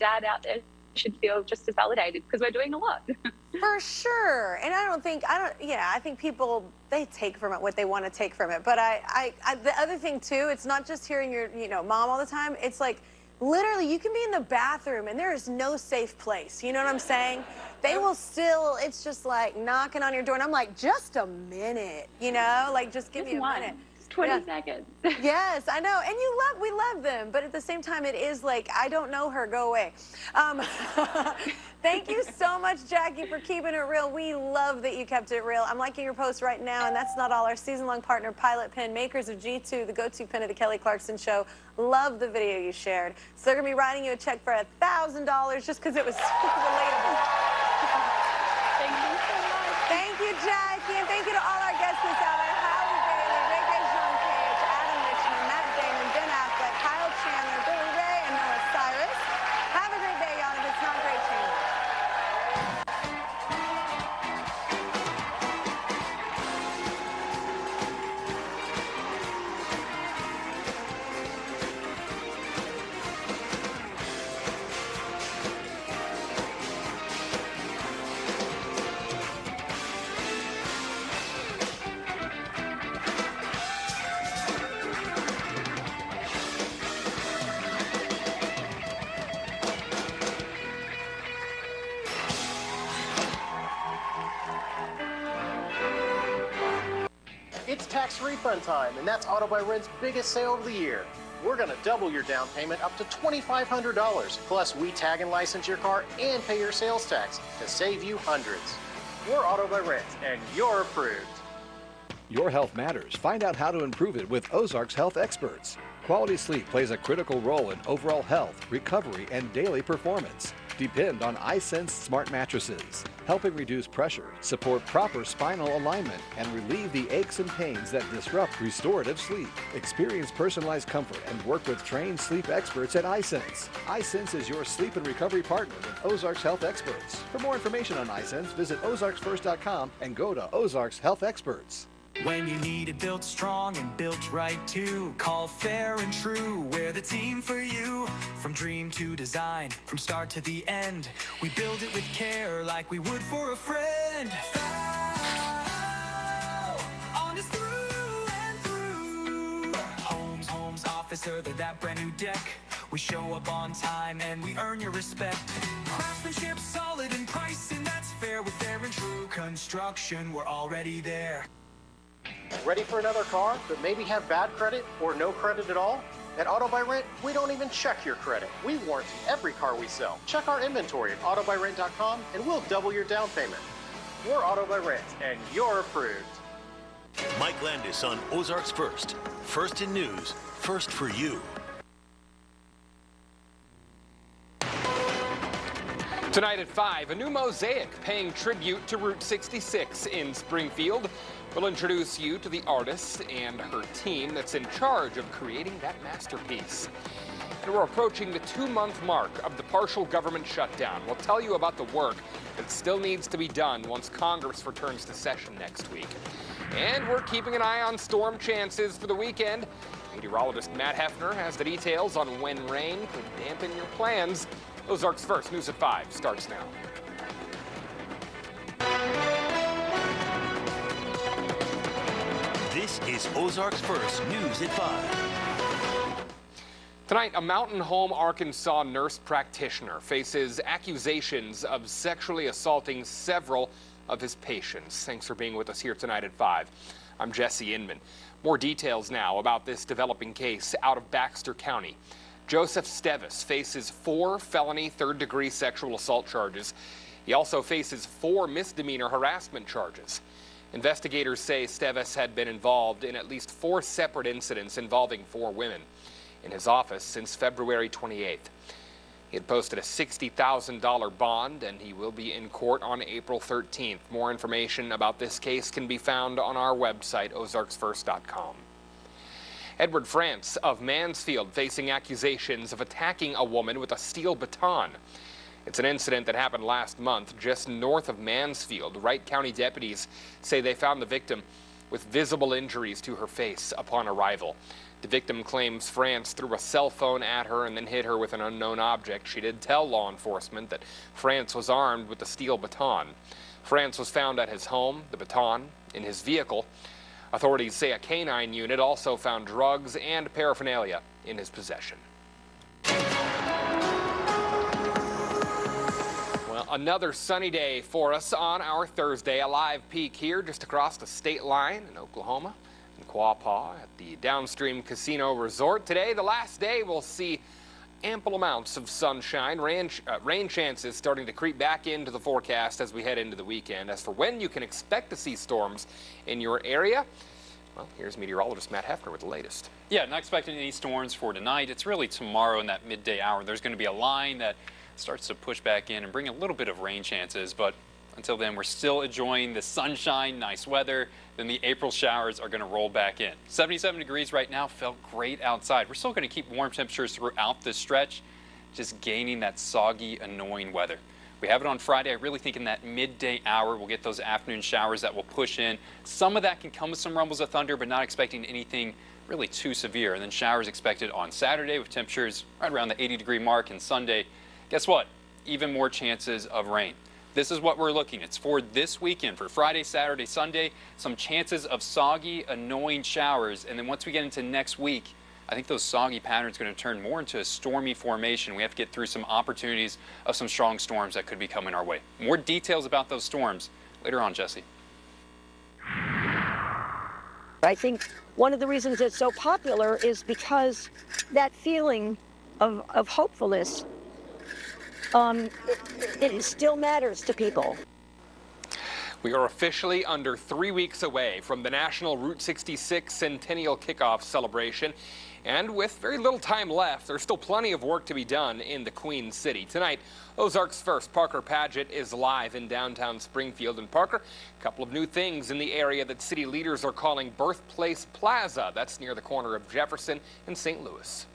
dad out there should feel just as validated because we're doing a lot. For sure. And I think people, they take from it what they want to take from it. But the other thing too, it's not just hearing your, mom all the time. It's like, literally, you can be in the bathroom and there is no safe place. You know what I'm saying? They will still, it's just like knocking on your door. And I'm like, just a minute, like just give me a minute. 20 seconds. Yes, I know. And we love them. But at the same time, it is like, I don't know her, go away. Thank you so much, Jackie, for keeping it real. We love that you kept it real. I'm liking your post right now, and that's not all. Our season-long partner, Pilot Pen, makers of G2, the go-to pen of the Kelly Clarkson Show. Love the video you shared. So they're going to be writing you a check for $1,000 just because it was relatable. Thank you so much. Thank you, Jackie, and thank you to all our guests this hour. Halle Bailey, Ray J. Sean Cage, Adam Richman, Matt Damon, Ben Affleck, Kyle Chandler, Billy Ray, and Noah Cyrus. Have a great day, y'all. If it's not great, change it. It's tax refund time, and that's Auto by Rent's biggest sale of the year. We're going to double your down payment up to $2,500. Plus, we tag and license your car and pay your sales tax to save you hundreds. We're Auto by Rent, and you're approved. Your health matters. Find out how to improve it with Ozarks Health Experts. Quality sleep plays a critical role in overall health, recovery, and daily performance. Depend on iSense smart mattresses, helping reduce pressure, support proper spinal alignment, and relieve the aches and pains that disrupt restorative sleep. Experience personalized comfort and work with trained sleep experts at iSense. iSense is your sleep and recovery partner with Ozarks Health Experts. For more information on iSense, visit ozarksfirst.com and go to Ozarks Health Experts. When you need it built strong and built right too, call Fair and True. We're the team for you. From dream to design, from start to the end, we build it with care like we would for a friend. Honest through and through. Homes, office, or that brand new deck. We show up on time and we earn your respect. Craftsmanship solid in price, and that's fair with Fair and True Construction. We're already there. Ready for another car, but maybe have bad credit or no credit at all? At Auto by Rent, we don't even check your credit. We warranty every car we sell. Check our inventory at autobyrent.com and we'll double your down payment. We're Auto by Rent, and you're approved. Mike Landis on Ozarks First. First in news, first for you. Tonight at 5, a new mosaic paying tribute to Route 66 in Springfield. We'll introduce you to the artist and her team that's in charge of creating that masterpiece. And we're approaching the 2-month mark of the partial government shutdown. We'll tell you about the work that still needs to be done once Congress returns to session next week. And we're keeping an eye on storm chances for the weekend. Meteorologist Matt Hefner has the details on when rain could dampen your plans. Ozarks First, News at 5 starts now. This is Ozarks First, News at 5. Tonight, a Mountain Home, Arkansas nurse practitioner faces accusations of sexually assaulting several of his patients. Thanks for being with us here tonight at 5. I'm Jesse Inman. More details now about this developing case out of Baxter County. Joseph Stevis faces 4 felony third-degree sexual assault charges. He also faces 4 misdemeanor harassment charges. Investigators say Stevis had been involved in at least 4 separate incidents involving 4 women in his office since February 28th. He had posted a $60,000 bond, and he will be in court on April 13th. More information about this case can be found on our website, ozarksfirst.com. Edward France of Mansfield facing accusations of attacking a woman with a steel baton. It's an incident that happened last month just north of Mansfield. Wright County deputies say they found the victim with visible injuries to her face upon arrival. The victim claims France threw a cell phone at her and then hit her with an unknown object. She did tell law enforcement that France was armed with a steel baton. France was found at his home, the baton in his vehicle. Authorities say a canine unit also found drugs and paraphernalia in his possession. Well, another sunny day for us on our Thursday. A live peek here just across the state line in Oklahoma, in Quapaw at the Downstream Casino Resort. Today, the last day, we'll see ample amounts of sunshine. Rain chances starting to creep back into the forecast as we head into the weekend. As for when you can expect to see storms in your area, well, here's meteorologist Matt Hefner with the latest. Yeah, not expecting any storms for tonight. It's really tomorrow in that midday hour. There's going to be a line that starts to push back in and bring a little bit of rain chances, but until then, we're still enjoying the sunshine, nice weather. Then the April showers are going to roll back in. 77 degrees right now, felt great outside. We're still going to keep warm temperatures throughout this stretch, just gaining that soggy, annoying weather. We have it on Friday. I really think in that midday hour, we'll get those afternoon showers that will push in. Some of that can come with some rumbles of thunder, but not expecting anything really too severe. And then showers expected on Saturday with temperatures right around the 80-degree mark, and Sunday, guess what? Even more chances of rain. This is what we're looking. It's for this weekend, for Friday, Saturday, Sunday, some chances of soggy, annoying showers. And then once we get into next week, I think those soggy patterns are going to turn more into a stormy formation. We have to get through some opportunities of some strong storms that could be coming our way. More details about those storms later on, Jesse. I think one of the reasons it's so popular is because that feeling of hopefulness, it still matters to people. We are officially under 3 weeks away from the National Route 66 Centennial Kickoff celebration. And with very little time left, there's still plenty of work to be done in the Queen City. Tonight, Ozarks First Parker Paget is live in downtown Springfield. And Parker, a couple of new things in the area that city leaders are calling Birthplace Plaza. That's near the corner of Jefferson and St. Louis.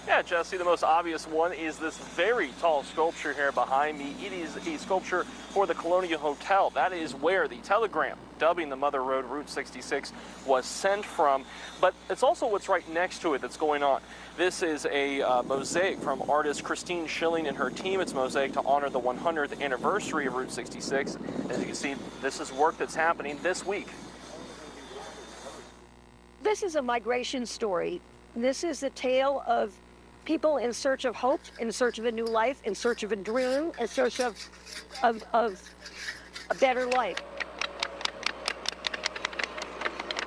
Yeah, Jesse, the most obvious one is this very tall sculpture here behind me. It is a sculpture for the Colonial Hotel. That is where the telegram dubbing the Mother Road Route 66 was sent from. But it's also what's right next to it that's going on. This is a mosaic from artist Christine Schilling and her team. It's a mosaic to honor the 100th anniversary of Route 66. As you can see, this is work that's happening this week. This is a migration story. This is a tale of people in search of hope, in search of a new life, in search of a dream, in search of a better life.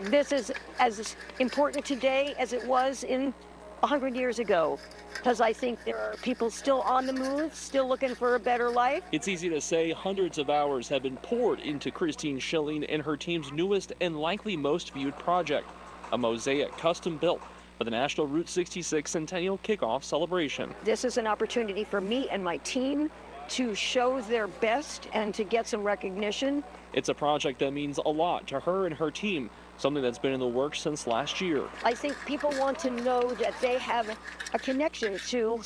This is as important today as it was 100 years ago, because I think there are people still on the move, still looking for a better life. It's easy to say hundreds of hours have been poured into Christine Schilling and her team's newest and likely most viewed project, a mosaic custom built for the National Route 66 Centennial Kickoff celebration. This is an opportunity for me and my team to show their best and to get some recognition. It's a project that means a lot to her and her team, something that's been in the works since last year. I think people want to know that they have a connection to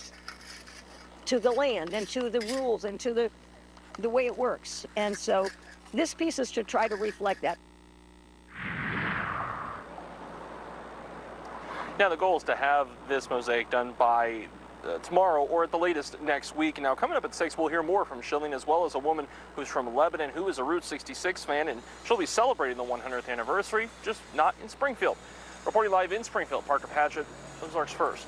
the land and to the rules and to the way it works. And so this piece is to try to reflect that. Now, the goal is to have this mosaic done by tomorrow or at the latest next week. Now, coming up at 6, we'll hear more from Schilling, as well as a woman who's from Lebanon who is a Route 66 fan, and she'll be celebrating the 100th anniversary, just not in Springfield. Reporting live in Springfield, Parker Paget, Ozarks First.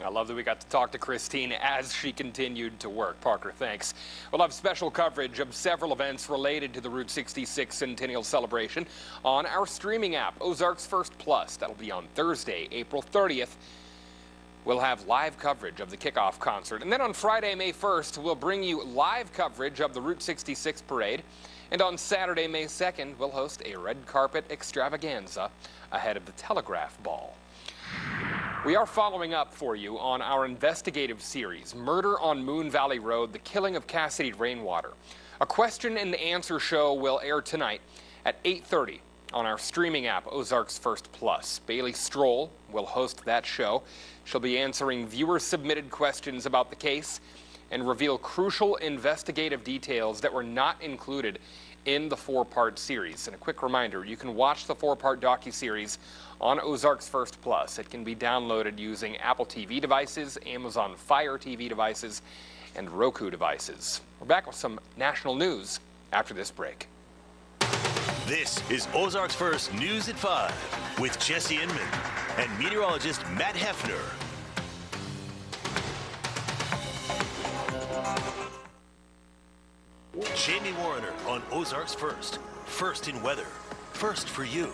I love that we got to talk to Christine as she continued to work. Parker, thanks. We'll have special coverage of several events related to the Route 66 Centennial celebration on our streaming app, Ozarks First Plus. That'll be on Thursday, April 30th. We'll have live coverage of the kickoff concert. And then on Friday, May 1st, we'll bring you live coverage of the Route 66 parade. And on Saturday, May 2nd, we'll host a red carpet extravaganza ahead of the Telegraph Ball. We are following up for you on our investigative series, Murder on Moon Valley Road, The Killing of Cassidy Rainwater. A question and answer show will air tonight at 8:30 on our streaming app, Ozarks First Plus. Bailey Stroll will host that show. She'll be answering viewer-submitted questions about the case and reveal crucial investigative details that were not included in the 4-part series. And a quick reminder, you can watch the 4-part docuseries on Ozarks First Plus. It can be downloaded using Apple TV devices, Amazon Fire TV devices, and Roku devices. We're back with some national news after this break. This is Ozarks First News at 5 with Jesse Inman and meteorologist Matt Hefner. Jamie Warner on Ozarks First. First in weather. First for you.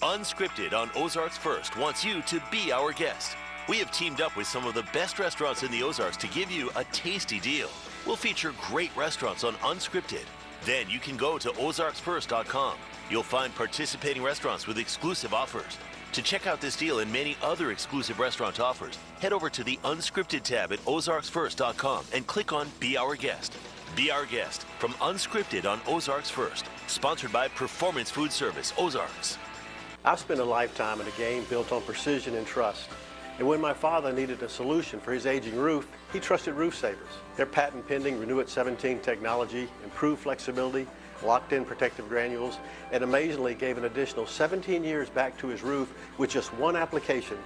Unscripted on Ozarks First wants you to be our guest. We have teamed up with some of the best restaurants in the Ozarks to give you a tasty deal. We'll feature great restaurants on Unscripted. Then you can go to ozarksfirst.com. You'll find participating restaurants with exclusive offers. To check out this deal and many other exclusive restaurant offers, head over to the Unscripted tab at ozarksfirst.com and click on Be Our Guest. Be Our Guest from Unscripted on Ozarks First. Sponsored by Performance Food Service, Ozarks. I've spent a lifetime in a game built on precision and trust. And when my father needed a solution for his aging roof, he trusted Roof Savers. Their patent-pending Renew-It 17 technology improved flexibility, locked-in protective granules, and amazingly gave an additional 17 years back to his roof with just one application,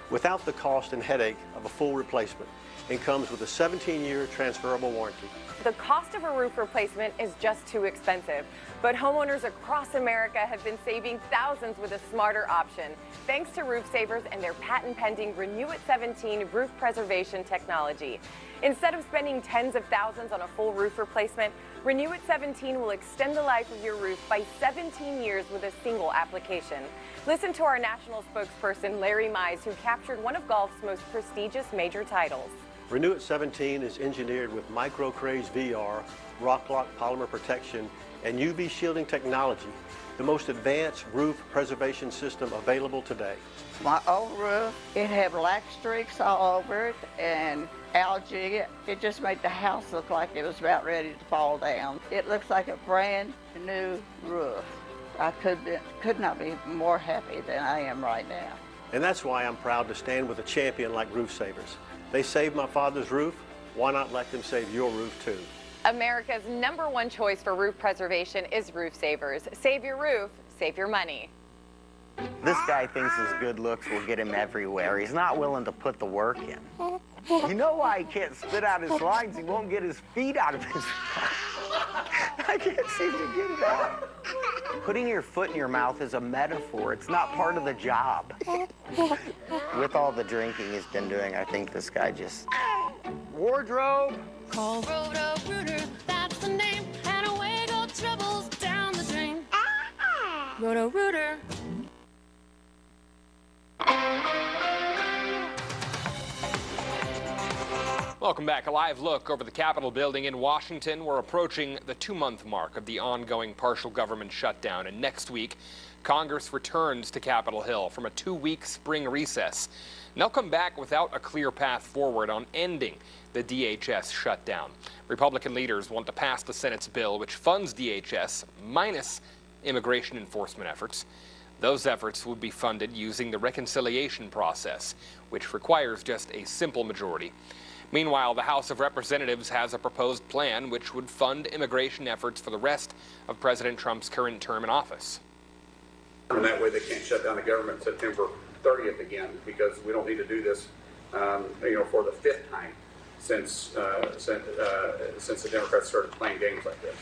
without the cost and headache of a full replacement, and comes with a 17-year transferable warranty. The cost of a roof replacement is just too expensive, but homeowners across America have been saving thousands with a smarter option, thanks to Roof Savers and their patent-pending Renew-It 17 roof preservation technology. Instead of spending tens of thousands on a full roof replacement, Renew-It 17 will extend the life of your roof by 17 years with a single application. Listen to our national spokesperson, Larry Mize, who captured one of golf's most prestigious major titles. Renew-It 17 is engineered with Micro-Craze VR, Rock-Lock polymer protection, and UV shielding technology, the most advanced roof preservation system available today. My old roof, it had black streaks all over it and algae. It just made the house look like it was about ready to fall down. It looks like a brand new roof. I could not be more happy than I am right now. And that's why I'm proud to stand with a champion like Roof Savers. They saved my father's roof. Why not let them save your roof too? America's #1 choice for roof preservation is Roof Savers. Save your roof, save your money. This guy thinks his good looks will get him everywhere. He's not willing to put the work in. You know why he can't spit out his lines? He won't get his feet out of his mouth. I can't seem to get it out. Putting your foot in your mouth is a metaphor. It's not part of the job. With all the drinking he's been doing, I think this guy just... Wardrobe! Call Roto-Rooter, that's the name, and away go troubles down the drain. Roto-Rooter. Welcome back. A live look over the Capitol building in Washington. We're approaching the 2-month mark of the ongoing partial government shutdown, and next week, Congress returns to Capitol Hill from a 2-week spring recess. And they'll come back without a clear path forward on ending the DHS shutdown. Republican leaders want to pass the Senate's bill, which funds DHS minus immigration enforcement efforts. Those efforts would be funded using the reconciliation process, which requires just a simple majority. Meanwhile, the House of Representatives has a proposed plan which would fund immigration efforts for the rest of President Trump's current term in office. And that way they can't shut down the government September 30th again, because we don't need to do this, for the 5th time since the Democrats started playing games like this.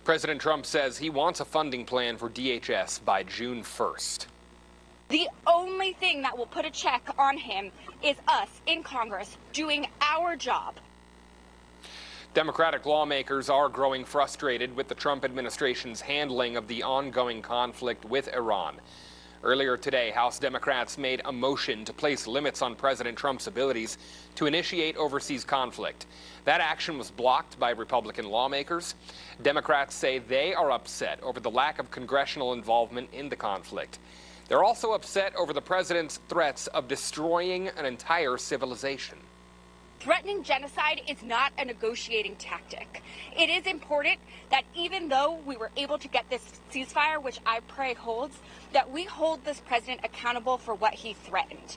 President Trump says he wants a funding plan for DHS by June 1st. The only thing that will put a check on him is us in Congress doing our job. Democratic lawmakers are growing frustrated with the Trump administration's handling of the ongoing conflict with Iran. Earlier today, House Democrats made a motion to place limits on President Trump's abilities to initiate overseas conflict. That action was blocked by Republican lawmakers. Democrats say they are upset over the lack of congressional involvement in the conflict. They're also upset over the president's threats of destroying an entire civilization. Threatening genocide is not a negotiating tactic. It is important that even though we were able to get this ceasefire, which I pray holds, that we hold this president accountable for what he threatened.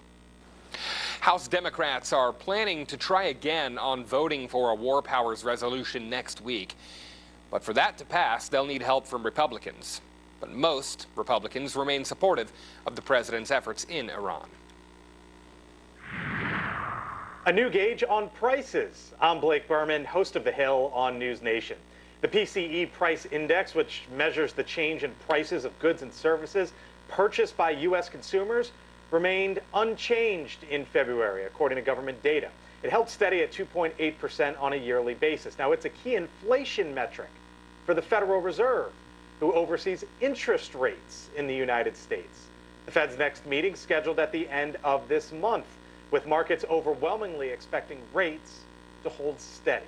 House Democrats are planning to try again on voting for a war powers resolution next week. But for that to pass, they'll need help from Republicans. But most Republicans remain supportive of the president's efforts in Iran. A new gauge on prices. I'm Blake Berman, host of The Hill on News Nation. The PCE Price Index, which measures the change in prices of goods and services purchased by U.S. consumers, remained unchanged in February, according to government data. It held steady at 2.8% on a yearly basis. Now, it's a key inflation metric for the Federal Reserve, who oversees interest rates in the United States. The Fed's next meeting scheduled at the end of this month, with markets overwhelmingly expecting rates to hold steady.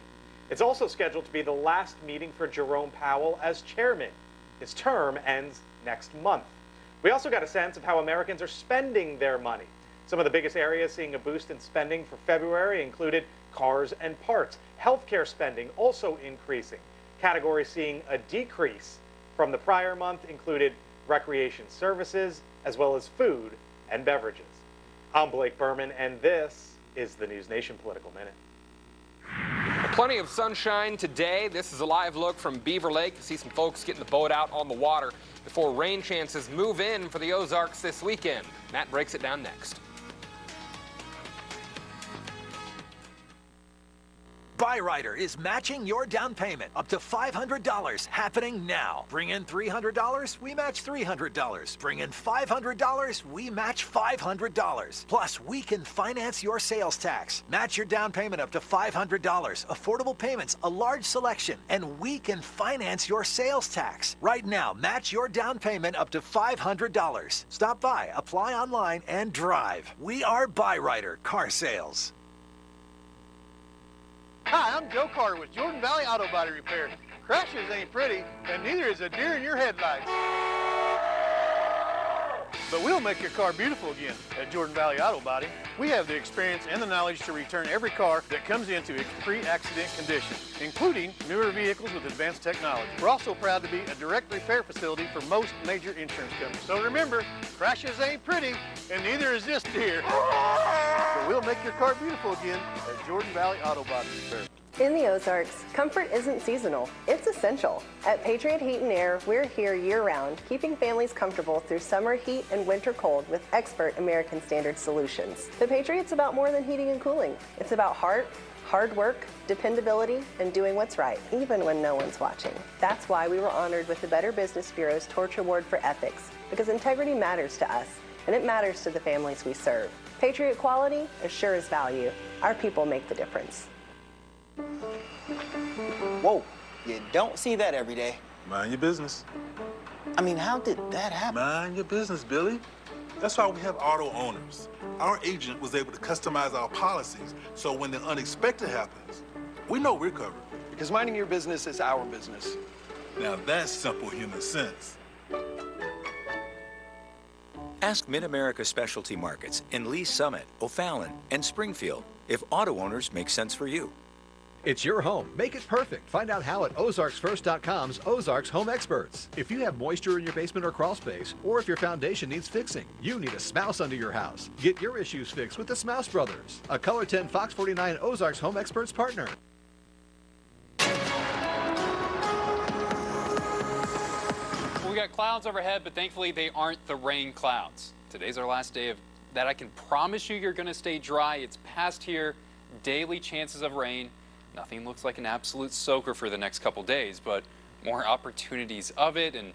It's also scheduled to be the last meeting for Jerome Powell as chairman. His term ends next month. We also got a sense of how Americans are spending their money. Some of the biggest areas seeing a boost in spending for February included cars and parts. Healthcare spending also increasing. Categories seeing a decrease from the prior month included recreation services, as well as food and beverages. I'm Blake Berman, and this is the News Nation Political Minute. Plenty of sunshine today. This is a live look from Beaver Lake. You see some folks getting the boat out on the water before rain chances move in for the Ozarks this weekend. Matt breaks it down next. Byrider is matching your down payment up to $500 happening now. Bring in $300, we match $300. Bring in $500, we match $500. Plus, we can finance your sales tax. Match your down payment up to $500. Affordable payments, a large selection, and we can finance your sales tax. Right now, match your down payment up to $500. Stop by, apply online, and drive. We are Byrider Car Sales. Hi, I'm Joe Carter with Jordan Valley Auto Body Repair. Crashes ain't pretty, and neither is a deer in your headlights. But we'll make your car beautiful again at Jordan Valley Auto Body. We have the experience and the knowledge to return every car that comes into its pre-accident condition, including newer vehicles with advanced technology. We're also proud to be a direct repair facility for most major insurance companies. So remember, crashes ain't pretty, and neither is this deer. But we'll make your car beautiful again at Jordan Valley Auto Body Repair. In the Ozarks, comfort isn't seasonal, it's essential. At Patriot Heat and Air, we're here year-round, keeping families comfortable through summer heat and winter cold with expert American Standard solutions. The Patriot's about more than heating and cooling. It's about heart, hard work, dependability, and doing what's right, even when no one's watching. That's why we were honored with the Better Business Bureau's Torch Award for Ethics, because integrity matters to us, and it matters to the families we serve. Patriot quality assures value. Our people make the difference. Whoa, you don't see that every day. Mind your business. I mean, how did that happen? Mind your business, Billy. That's why we have auto owners. Our agent was able to customize our policies, so when the unexpected happens, we know we're covered. Because minding your business is our business. Now that's simple human sense. Ask Mid-America Specialty Markets in Lee Summit, O'Fallon, and Springfield if auto owners make sense for you. It's your home. Make it perfect. Find out how at OzarksFirst.com's Ozarks Home Experts. If you have moisture in your basement or crawl space, or if your foundation needs fixing, you need a Smouse under your house. Get your issues fixed with the Smouse Brothers, a Color 10 Fox 49 Ozarks Home Experts partner. We got clouds overhead, but thankfully they aren't the rain clouds. Today's our last day of that. I can promise you you're going to stay dry. It's past here. Daily chances of rain. Nothing looks like an absolute soaker for the next couple days, but more opportunities of it, and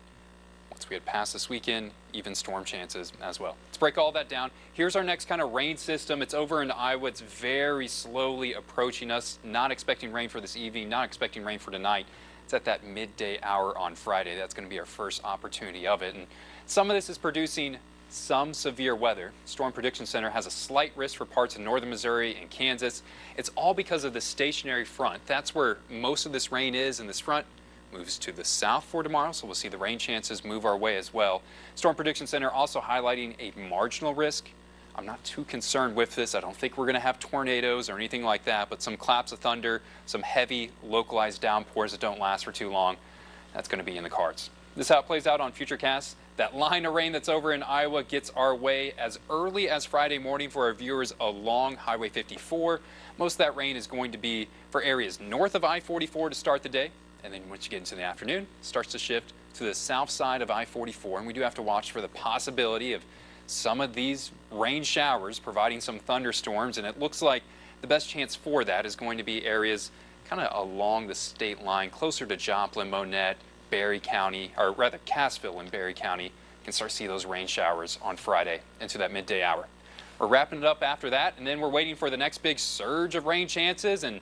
once we get past this weekend, even storm chances as well. Let's break all that down. Here's our next kind of rain system. It's over in Iowa. It's very slowly approaching us. Not expecting rain for this evening, not expecting rain for tonight. It's at that midday hour on Friday. That's going to be our first opportunity of it, and some of this is producing some severe weather. Storm Prediction Center has a slight risk for parts of northern Missouri and Kansas. It's all because of the stationary front. That's where most of this rain is, and this front moves to the south for tomorrow, so we'll see the rain chances move our way as well. Storm Prediction Center also highlighting a marginal risk. I'm not too concerned with this. I don't think we're going to have tornadoes or anything like that, but some claps of thunder, some heavy localized downpours that don't last for too long. That's going to be in the cards. This is how it plays out on Futurecast. That line of rain that's over in Iowa gets our way as early as Friday morning for our viewers along Highway 54. Most of that rain is going to be for areas north of I-44 to start the day. And then once you get into the afternoon, it starts to shift to the south side of I-44. And we do have to watch for the possibility of some of these rain showers providing some thunderstorms. And it looks like the best chance for that is going to be areas kind of along the state line, closer to Joplin, Monette, Berry County, or rather Cassville and Berry County. You can start to see those rain showers on Friday into that midday hour. We're wrapping it up after that, and then we're waiting for the next big surge of rain chances, and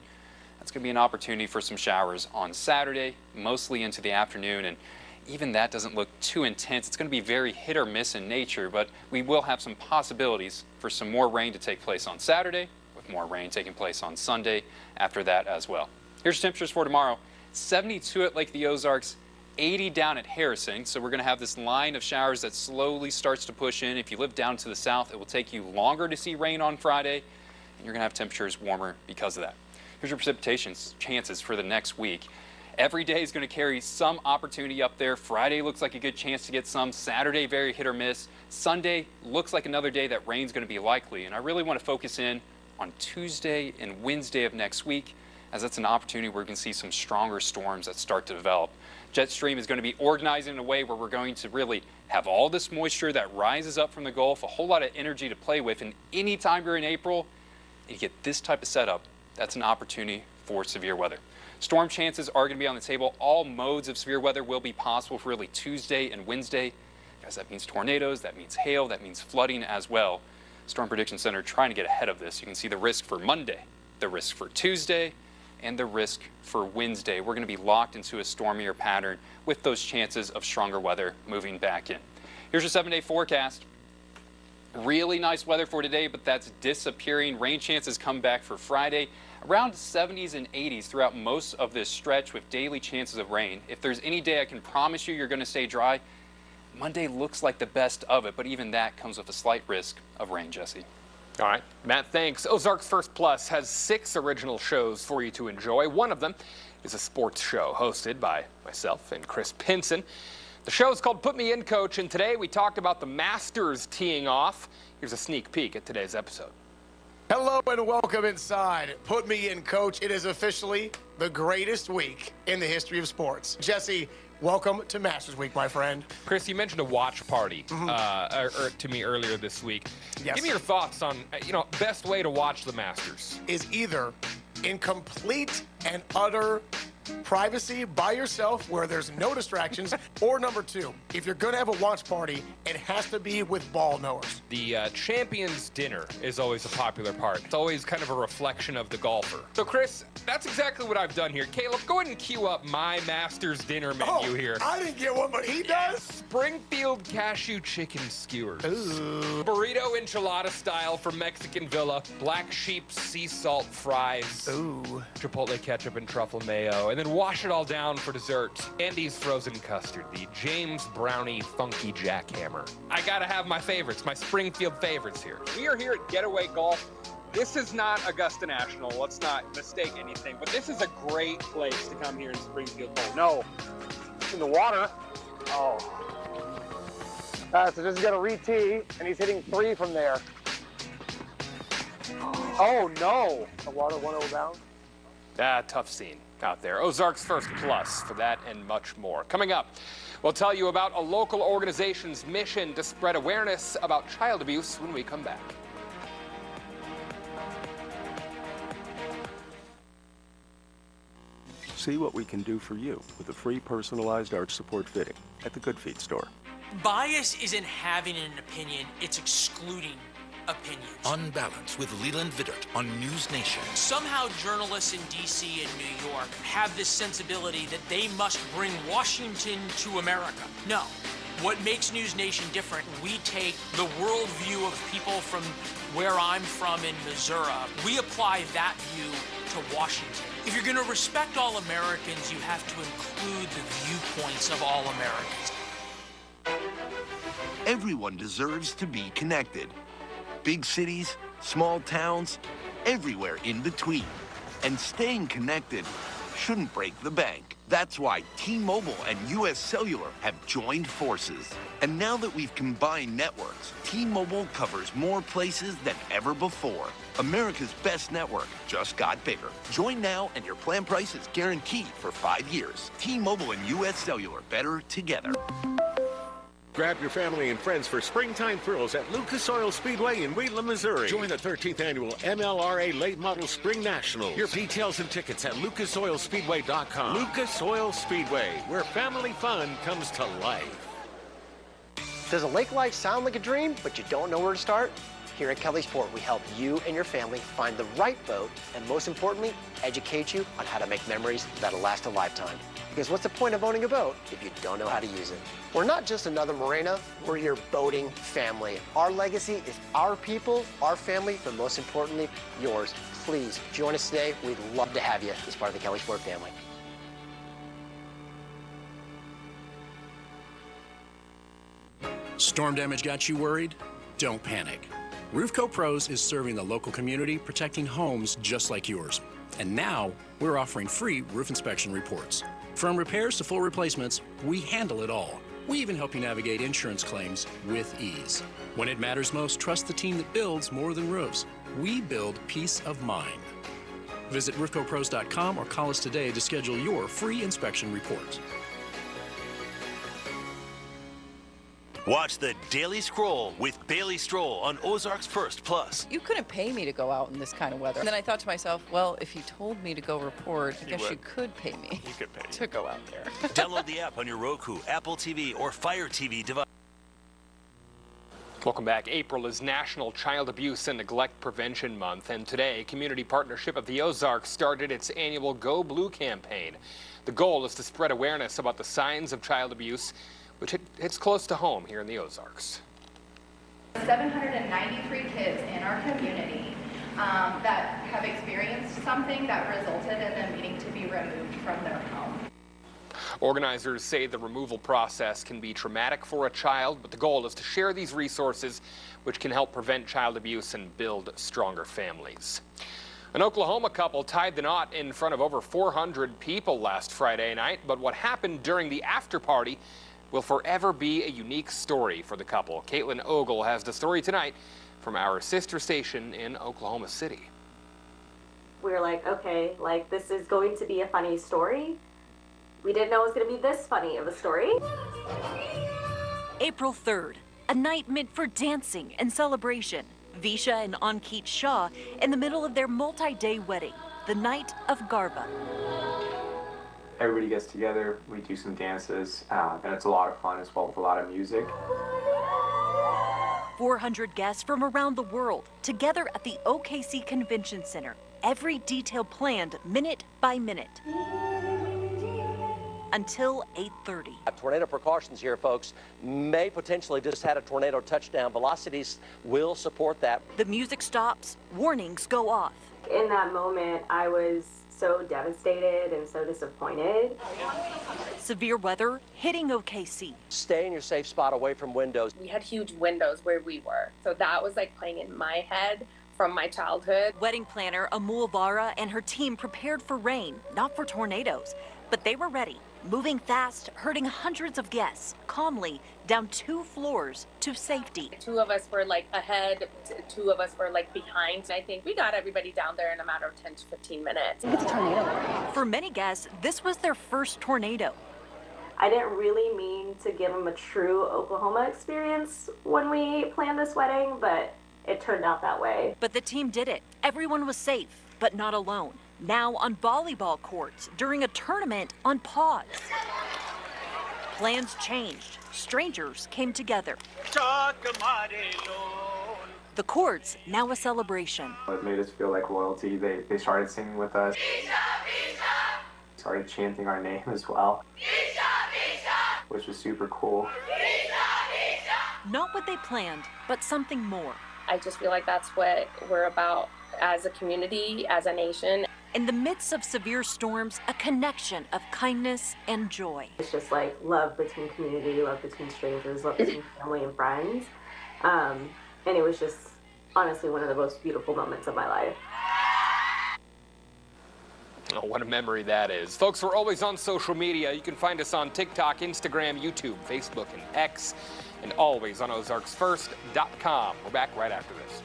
that's going to be an opportunity for some showers on Saturday, mostly into the afternoon, and even that doesn't look too intense. It's going to be very hit or miss in nature, but we will have some possibilities for some more rain to take place on Saturday, with more rain taking place on Sunday after that as well. Here's temperatures for tomorrow. 72 at Lake of the Ozarks, 80 down at Harrison. So we're going to have this line of showers that slowly starts to push in. If you live down to the south, it will take you longer to see rain on Friday, and you're going to have temperatures warmer because of that. Here's your precipitation chances for the next week. Every day is going to carry some opportunity up there. Friday looks like a good chance to get some. Saturday, very hit or miss. Sunday looks like another day that rain's going to be likely. And I really want to focus in on Tuesday and Wednesday of next week, as that's an opportunity where we can see some stronger storms that start to develop. Jet stream is going to be organized in a way where we're going to really have all this moisture that rises up from the Gulf, a whole lot of energy to play with. And anytime you're in April, and you get this type of setup, that's an opportunity for severe weather. Storm chances are going to be on the table. All modes of severe weather will be possible for really Tuesday and Wednesday. Guys, that means tornadoes, that means hail, that means flooding as well. Storm Prediction Center trying to get ahead of this. You can see the risk for Monday, the risk for Tuesday, and the risk for Wednesday. We're going to be locked into a stormier pattern with those chances of stronger weather moving back in. Here's your 7-day forecast. Really nice weather for today, but that's disappearing. Rain chances come back for Friday. Around 70s and 80s throughout most of this stretch with daily chances of rain. If there's any day I can promise you you're going to stay dry, Monday looks like the best of it, but even that comes with a slight risk of rain, Jesse. All right, Matt, thanks. Ozarks First Plus has 6 original shows for you to enjoy. One of them is a sports show hosted by myself and Chris Pinson. The show is called Put Me In, Coach, and today we talked about the Masters teeing off. Here's a sneak peek at today's episode. Hello and welcome inside Put Me In, Coach. It is officially the greatest week in the history of sports. Jesse, welcome to Masters Week, my friend. Chris, you mentioned a watch party to me earlier this week. Yes. Give me your thoughts on, best way to watch the Masters. Is either in complete and utter privacy by yourself where there's no distractions, or number 2, if you're going to have a watch party, it has to be with ball knowers. The champions dinner is always a popular part. It's always kind of a reflection of the golfer. So Chris, that's exactly what I've done here. Caleb, go ahead and cue up my Masters dinner menu here. I didn't get one, but he does. Springfield cashew chicken skewers. Ooh. Burrito enchilada style from Mexican Villa. Black sheep sea salt fries. Ooh. Chipotle ketchup and truffle mayo. And then wash it all down for dessert. Andy's frozen custard, the James Brownie Funky Jackhammer. I gotta have my favorites, my Springfield favorites here. We are here at Getaway Golf. This is not Augusta National, let's not mistake anything, but this is a great place to come here in Springfield. No, it's in the water. Oh. So this is gonna re-tee, and he's hitting 3 from there. Oh no, the water 1-0 down. Tough scene out there. Ozarks First Plus for that and much more. Coming up, we'll tell you about a local organization's mission to spread awareness about child abuse when we come back. See what we can do for you with a free personalized arch support fitting at the Good Feet store. Bias isn't having an opinion, it's excluding opinions. On Balance with Leland Vittert on News Nation. Somehow journalists in D.C. and New York have this sensibility that they must bring Washington to America. No. What makes News Nation different, we take the worldview of people from where I'm from in Missouri. We apply that view to Washington. If you're going to respect all Americans, you have to include the viewpoints of all Americans. Everyone deserves to be connected. Big cities, small towns, everywhere in between. And staying connected shouldn't break the bank. That's why T-Mobile and US Cellular have joined forces. And now that we've combined networks, T-Mobile covers more places than ever before. America's best network just got bigger. Join now and your plan price is guaranteed for 5 years. T-Mobile and U.S. Cellular, better together. Grab your family and friends for springtime thrills at Lucas Oil Speedway in Wheatland, Missouri. Join the 13th annual MLRA Late Model Spring Nationals. Your details and tickets at lucasoilspeedway.com. Lucas Oil Speedway, where family fun comes to life. Does a lake life sound like a dream, but you don't know where to start? Here at Kelly Sport, we help you and your family find the right boat, and most importantly, educate you on how to make memories that'll last a lifetime. Because what's the point of owning a boat if you don't know how to use it? We're not just another marina, we're your boating family. Our legacy is our people, our family, but most importantly, yours. Please join us today. We'd love to have you as part of the Kelly Sport family. Storm damage got you worried? Don't panic. Roofco Pros is serving the local community, protecting homes just like yours. And now, we're offering free roof inspection reports. From repairs to full replacements, we handle it all. We even help you navigate insurance claims with ease. When it matters most, trust the team that builds more than roofs. We build peace of mind. Visit roofcopros.com or call us today to schedule your free inspection report. Watch the Daily Scroll with Bailey Stroll on Ozarks First Plus. You couldn't pay me to go out in this kind of weather. And then I thought to myself, well, if you told me to go report, I guess you could pay me to go out there. Download the app on your Roku, Apple TV, or Fire TV device. Welcome back. April is National Child Abuse and Neglect Prevention Month, and today, Community Partnership of the Ozarks started its annual Go Blue campaign. The goal is to spread awareness about the signs of child abuse, which hits close to home here in the Ozarks. 793 kids in our community that have experienced something that resulted in them needing to be removed from their home. Organizers say the removal process can be traumatic for a child, but the goal is to share these resources which can help prevent child abuse and build stronger families. An Oklahoma couple tied the knot in front of over 400 people last Friday night, but what happened during the after party will forever be a unique story for the couple. Caitlin Ogle has the story tonight from our sister station in Oklahoma City. We were like, okay, like this is going to be a funny story. We didn't know it was going to be this funny of a story. April 3rd, a night meant for dancing and celebration. Visha and Ankit Shah in the middle of their multi-day wedding, the night of Garba. Everybody gets together, we do some dances, and it's a lot of fun as well with a lot of music. 400 guests from around the world together at the OKC Convention Center. Every detail planned minute by minute. Until 8:30. Tornado precautions here, folks. May potentially just had a tornado touchdown. Velocities will support that. The music stops, warnings go off. In that moment, I was so devastated and so disappointed. Severe weather hitting OKC. Stay in your safe spot away from windows. We had huge windows where we were, so that was like playing in my head from my childhood. Wedding planner Amul Vara and her team prepared for rain, not for tornadoes, but they were ready. Moving fast, herding hundreds of guests, calmly down 2 floors to safety. 2 of us were like ahead, 2 of us were like behind. I think we got everybody down there in a matter of 10 to 15 minutes. It's a tornado. For many guests, this was their first tornado. I didn't really mean to give them a true Oklahoma experience when we planned this wedding, but it turned out that way. But the team did it. Everyone was safe, but not alone. Now on volleyball courts during a tournament on pause. Plans changed. Strangers came together. The courts, now a celebration. It made us feel like royalty. They started singing with us. Started chanting our name as well, which was super cool. Not what they planned, but something more. I just feel like that's what we're about as a community, as a nation. In the midst of severe storms, a connection of kindness and joy. It's just like love between community, love between strangers, love between family and friends. And it was just honestly one of the most beautiful moments of my life. Oh, what a memory that is. Folks, we're always on social media. You can find us on TikTok, Instagram, YouTube, Facebook, and X, and always on OzarksFirst.com. We're back right after this.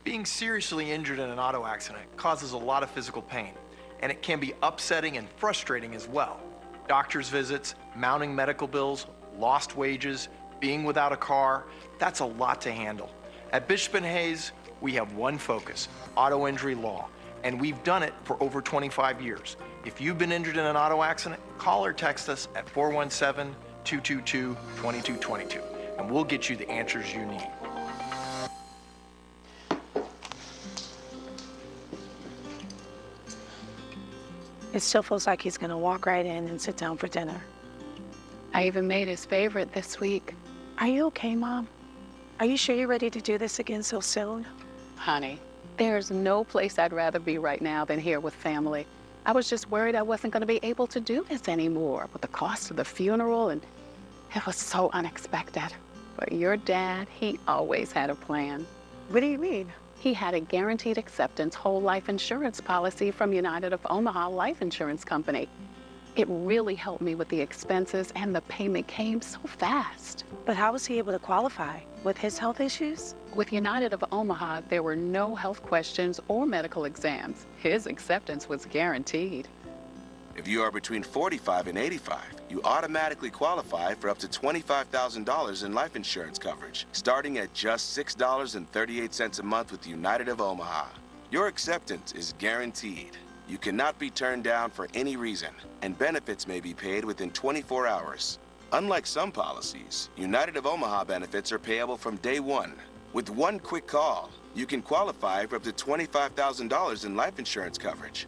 Being seriously injured in an auto accident causes a lot of physical pain, and it can be upsetting and frustrating as well. Doctor's visits, mounting medical bills, lost wages, being without a car, that's a lot to handle. At Bishop and Hayes, we have one focus, auto injury law, and we've done it for over 25 years. If you've been injured in an auto accident, call or text us at 417-222-2222, and we'll get you the answers you need. It still feels like he's gonna walk right in and sit down for dinner. I even made his favorite this week. Are you okay, Mom? Are you sure you're ready to do this again so soon? Honey, there's no place I'd rather be right now than here with family. I was just worried I wasn't going to be able to do this anymore with the cost of the funeral, and it was so unexpected. But your dad, he always had a plan. What do you mean? He had a guaranteed acceptance whole life insurance policy from United of Omaha Life Insurance Company. It really helped me with the expenses, and the payment came so fast. But how was he able to qualify? With his health issues? With United of Omaha, there were no health questions or medical exams. His acceptance was guaranteed. If you are between 45 and 85, you automatically qualify for up to $25,000 in life insurance coverage, starting at just $6.38 a month with United of Omaha. Your acceptance is guaranteed. You cannot be turned down for any reason, and benefits may be paid within 24 hours. Unlike some policies, United of Omaha benefits are payable from day one. With one quick call, you can qualify for up to $25,000 in life insurance coverage.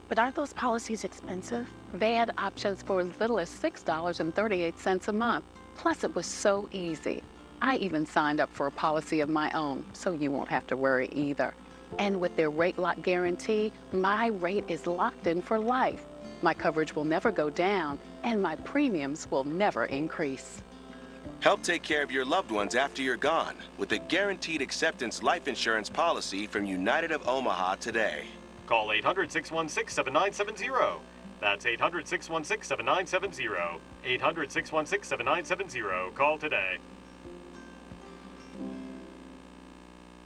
But aren't those policies expensive? They had options for as little as $6.38 a month. Plus, it was so easy. I even signed up for a policy of my own, so you won't have to worry either. And with their rate lock guarantee, my rate is locked in for life. My coverage will never go down, and my premiums will never increase. Help take care of your loved ones after you're gone with a guaranteed acceptance life insurance policy from United of Omaha today. Call 800-616-7970. That's 800-616-7970. 800-616-7970. Call today.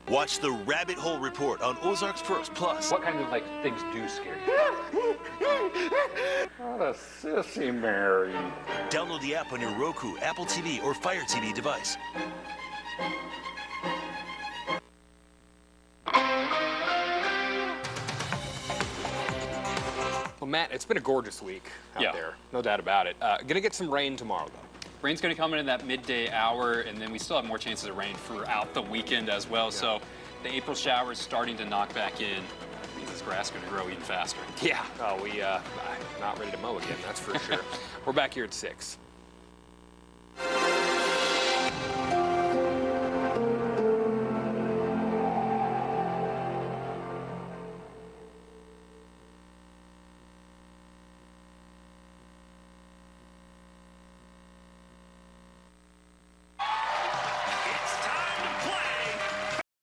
Watch the Rabbit Hole Report on Ozarks First Plus. What kind of things do scare you? What a sissy, Mary. Download the app on your Roku, Apple TV, or Fire TV device. Well, Matt, it's been a gorgeous week out there. No doubt about it. Gonna get some rain tomorrow, though. Rain's going to come in that midday hour, and then we still have more chances of rain throughout the weekend as well. Yeah. So the April showers starting to knock back in. That means this grass is going to grow even faster. Yeah. Oh, we not ready to mow again, that's for sure. We're back here at 6.